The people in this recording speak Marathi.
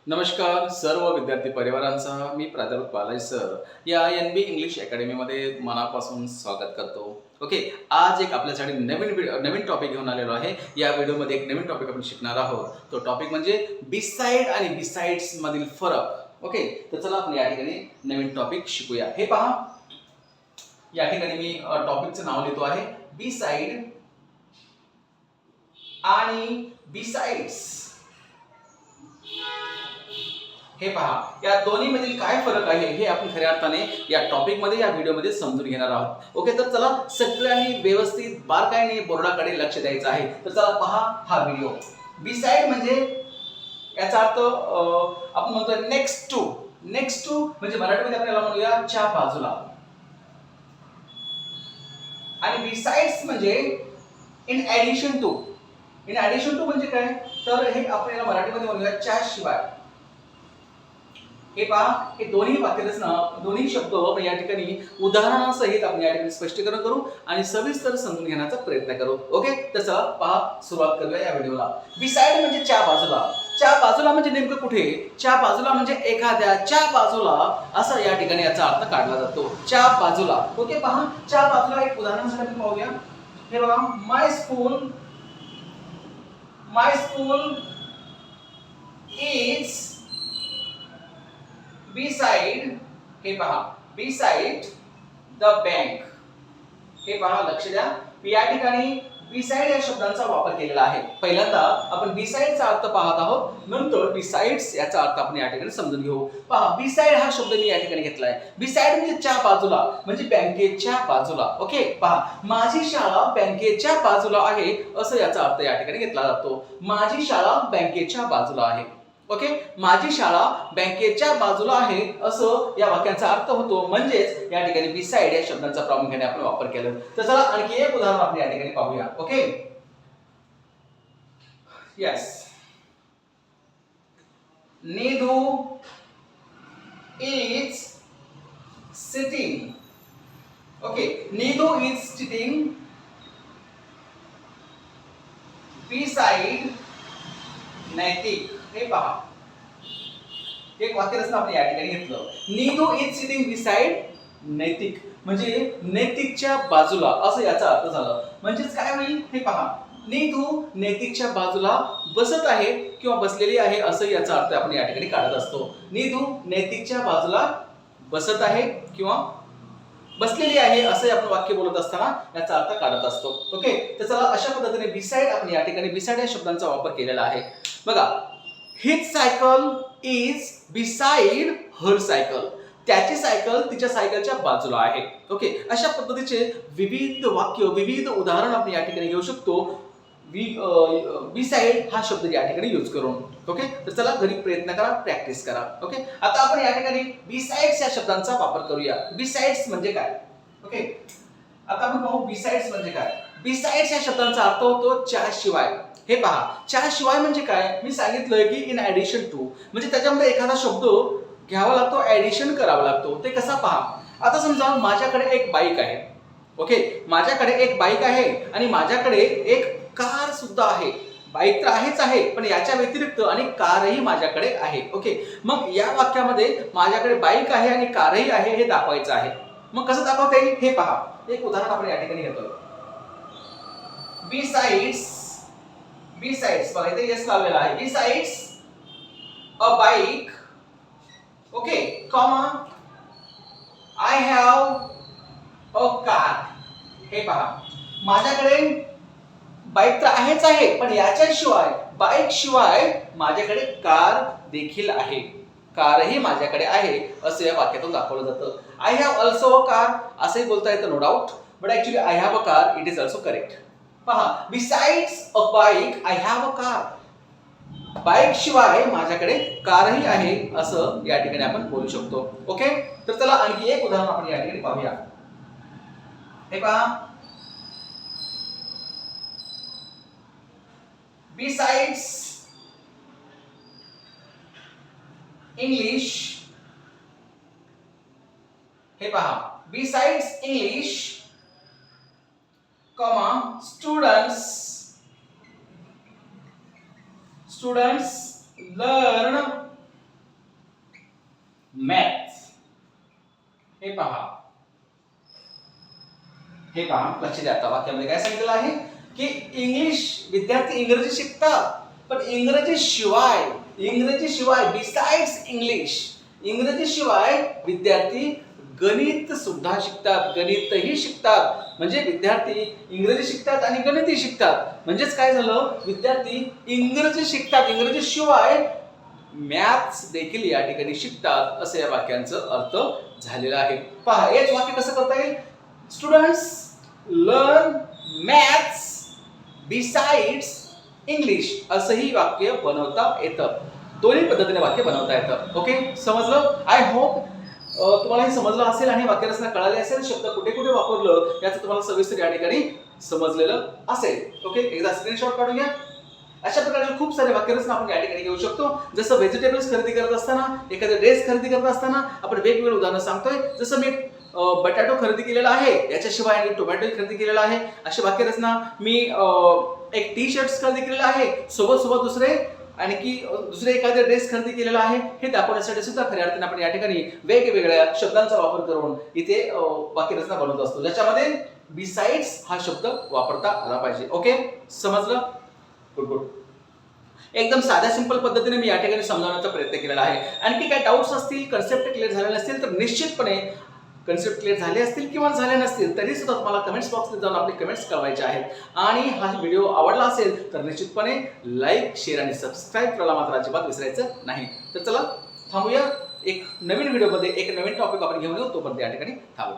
नमस्कार सर्व विद्यार्थी परिवारांसह मी प्राध्यापक बालाजी सर या NB इंग्लिश अकॅडमीमध्ये मनापासून स्वागत करतो. ओके, आज एक आपल्यासाठी नवीन टॉपिक घेऊन आलेलो आहे. या व्हिडिओमध्ये एक नवीन टॉपिक आपण शिकणार आहोत. तो टॉपिक म्हणजे बिसाइड आणि बिसाइड्स मधील फरक. ओके, तर चला आपण या ठिकाणी नवीन टॉपिक शिकूया. हे पहा, या ठिकाणी मी टॉपिकचं नाव लिहितो आहे बिसाइड आणि बिसाइड्स. हे पहा, या दोन्ही मधील काय फरक आहे हे आपण खऱ्या अर्थाने या टॉपिक मध्ये या व्हिडिओ मध्ये समजून घेणार आहोत. ओके, तर चला सगळ्यांनी व्यवस्थित बारकाईने बोर्डाकडे लक्ष द्यायचं आहे. तर चला पहा हा व्हिडिओ. बिसाइड म्हणजे याचा अर्थ आपण म्हणतो नेक्स्ट टू. नेक्स्ट टू म्हणजे मराठीमध्ये आपल्याला म्हणूया च्या बाजूला. आणि बिसाइड्स म्हणजे in addition to. In addition to म्हणजे काय, तर हे आपल्याला मराठीमध्ये म्हणूया च्या शिवाय. हे पहा, हे दोन्ही वाक्यरचना, दोन्ही शब्द या ठिकाणी उदाहरणासहित आपण या ठिकाणी स्पष्टीकरण करू आणि सविस्तर समजून घेण्याचा प्रयत्न करू. ओके, तर चला पहा, सुरुवात करूया या व्हिडिओला. बिसाइड म्हणजे च्या बाजूला. च्या बाजूला म्हणजे नेमकं कुठे? च्या बाजूला म्हणजे एखाद्याच्या बाजूला, असं या ठिकाणी याचा अर्थ काढला जातो. च्या बाजूला. ओके, पहा, च्या बाजूला एक उदाहरणासाठी आपण पाहूया. हे बघा, माय स्कूल इज beside. हे पहा, beside the bank. हे पहा, लक्ष द्या, या ठिकाणी beside या शब्दांचा वापर केलेला आहे. पहिल्यांदा आपण beside चा अर्थ पाहत आहोत, नंतर besides याचा अर्थ आपण या ठिकाणी समजून घेऊ. पहा, beside हा शब्द मी या ठिकाणी घेतलाय. beside म्हणजे च्या बाजूला, म्हणजे बँकेच्या बाजूला. ओके, पहा, माझी शाळा बँकेच्या बाजूला आहे, असं याचा अर्थ या ठिकाणी घेतला जातो. माझी शाळा बँकेच्या बाजूला आहे. ओके, माझी शाळा बँकेच्या बाजूला आहे, असं या वाक्याचा अर्थ होतो. म्हणजेच या ठिकाणी बिसाइड या शब्दांचा प्रामुख्याने आपण वापर केला. तर चला आणखी एक उदाहरण आपण या ठिकाणी पाहूया. Okay, yes, Nidhu is sitting. Okay, Nidhu is sitting beside Naitik. हे पहा, एक वाक्यरचना आपण या ठिकाणी घेतलं. नीधू इज सिटिंग बिसाइड नैतिक म्हणजे नैतिकच्या बाजूला, असं याचा अर्थ झाला. म्हणजेच काय होईल हे पहा, नीधू नैतिकच्या बाजूला बसत आहे किंवा बसलेली आहे, असं याचा अर्थ आपण या ठिकाणी काढत असतो. नीधू नैतिकच्या बाजूला बसत आहे किंवा बसलेली आहे, असं आपण वाक्य बोलत असताना याचा अर्थ काढत असतो. ओके, तर चला अशा पद्धतीने बिसाइड आपण या ठिकाणी बिसाइड या शब्दांचा वापर केलेला आहे. बघा, his cycle is beside her cycle. त्याची सायकल तिच्या सायकलच्या बाजूला आहे. ओके, अशा पद्धतीचे विविध वाक्य, विविध उदाहरण आपण या ठिकाणी घेऊ शकतो बिसाइड हा शब्द या ठिकाणी यूज करून. ओके, तर चला घरी प्रयत्न करा, प्रॅक्टिस करा. ओके, आता आपण या ठिकाणी बिसाइड्स या शब्दांचा वापर करूया. बिसाइड्स म्हणजे काय? ओके, आता आपण पाहू बिसाइड्स म्हणजे काय. बिसाइड्स या शब्दांचा अर्थ होतो च्या शिवाय. हे पहा, च्या शिवाय म्हणजे काय, मी सांगितलंय की इन ऍडिशन टू, म्हणजे त्याच्यामध्ये एखादा शब्द घ्यावा लागतो, ऍडिशन करावा लागतो. ते कसा पहा, आता समजा माझ्याकडे एक बाईक आहे. ओके, माझ्याकडे एक बाईक आहे आणि माझ्याकडे एक कार सुद्धा आहे. बाईक तर आहेच आहे, पण याच्या व्यतिरिक्त अनेक कारही माझ्याकडे आहे. ओके, मग या वाक्यामध्ये माझ्याकडे बाईक आहे आणि कारही आहे हे दाखवायचं आहे. मग कसं दाखवता येईल हे पहा, एक उदाहरण आपण या ठिकाणी घेतो. बिसाइड्स बघा, इथे यस लावलेला आहे. Besides a bike, okay, comma, I have a car. हे पहा, माझ्याकडे बाईक तर आहेच आहे, पण याच्याशिवाय, बाईक शिवाय माझ्याकडे कार देखील आहे. कारही माझ्याकडे आहे, असं या वाक्यातून दाखवलं जातं. I have also a car असंही बोलता येतं, no doubt, but actually I have a car it is also correct. पहा, besides a bike I have a car. Bike शिवाय माझ्याकडे कारही आहे, असं या ठिकाणी आपण बोलू शकतो. ओके, तर चला आणखी एक उदाहरण आपण या ठिकाणी पाहूया. हे पहा, बिसाइड्स इंग्लिश. हे पहा, besides English, comma, students learn हे पहा, लक्ष द्या. आता वाक्यामध्ये काय सांगितलेलं आहे की विद्यार्थी इंग्रजी शिकतात, पण इंग्रजी शिवाय बिसाइड्स इंग्रजी शिवाय विद्यार्थी गणित सुद्धा शिकतात, गणितही शिकतात. म्हणजे विद्यार्थी इंग्रजी शिकतात आणि गणितही शिकतात. म्हणजेच काय झालं, विद्यार्थी इंग्रजी शिकतात, इंग्रजी शिवाय मॅथ्स देखील या ठिकाणी शिकतात, असं या वाक्यांचं अर्थ झालेला आहे. पहा, हेच वाक्य कसं करता येईल. Students learn maths besides English, असंही वाक्य बनवता येतं. दोन्ही पद्धतीने वाक्य बनवता येतं. ओके, समजलं? आय होप तुम्हाला हे समजलं असेल आणि वाक्यरचना कळाली असेल, शब्द कुठे कुठे वापरलं याचं तुम्हाला सविस्तर या ठिकाणी समजलेलं असेल. ओके, एकदा स्क्रीनशॉट काढून घ्या. अशा प्रकारचे खूप सारे वाक्यरचना आपण या ठिकाणी घेऊ शकतो. जसं व्हेजिटेबल्स खरेदी करत असताना, एखादा ड्रेस खरेदी करत असताना आपण वेगवेगळे उदाहरणं सांगतोय. जसं मी बटाटो खरेदी केलेला आहे, याच्याशिवाय आणि टोमॅटो खरेदी केलेला आहे, अशी वाक्यरचना. मी एक टी शर्ट खरेदी केलेला आहे, सोबत दुसरे एखादे ड्रेस खरेदी केलेला आहे, हे दाखवण्यासाठी सुद्धा खऱ्या अर्थाने आपण या ठिकाणी वेगवेगळ्या शब्दांचा वापर करून इथे वाक्यरचना बनवत असतो, ज्याच्यामध्ये बिसाइड्स हा शब्द वापरता आला पाहिजे. ओके, समजलं? गुड. एकदम साध्या सिंपल पद्धतीने मी या ठिकाणी समजावण्याचा प्रयत्न केलेला आहे. आणखी काय डाऊट्स असतील, कन्सेप्ट क्लिअर झाले नसतील तर निश्चितपणे, कन्सेप्ट क्लिअर झाले असतील किंवा झाले नसतील तरी सुद्धा तुम्हाला कमेंट्स बॉक्समध्ये जाऊन आपले कमेंट्स कळवायचे आहेत. आणि हा व्हिडिओ आवडला असेल तर निश्चितपणे लाईक, शेअर आणि सबस्क्राईब करायला मात्र अजिबात विसरायचं नाही. तर चला थांबूया, एक नवीन व्हिडिओमध्ये एक नवीन टॉपिक आपण घेऊन येऊ. तोपर्यंत या ठिकाणी थांबू.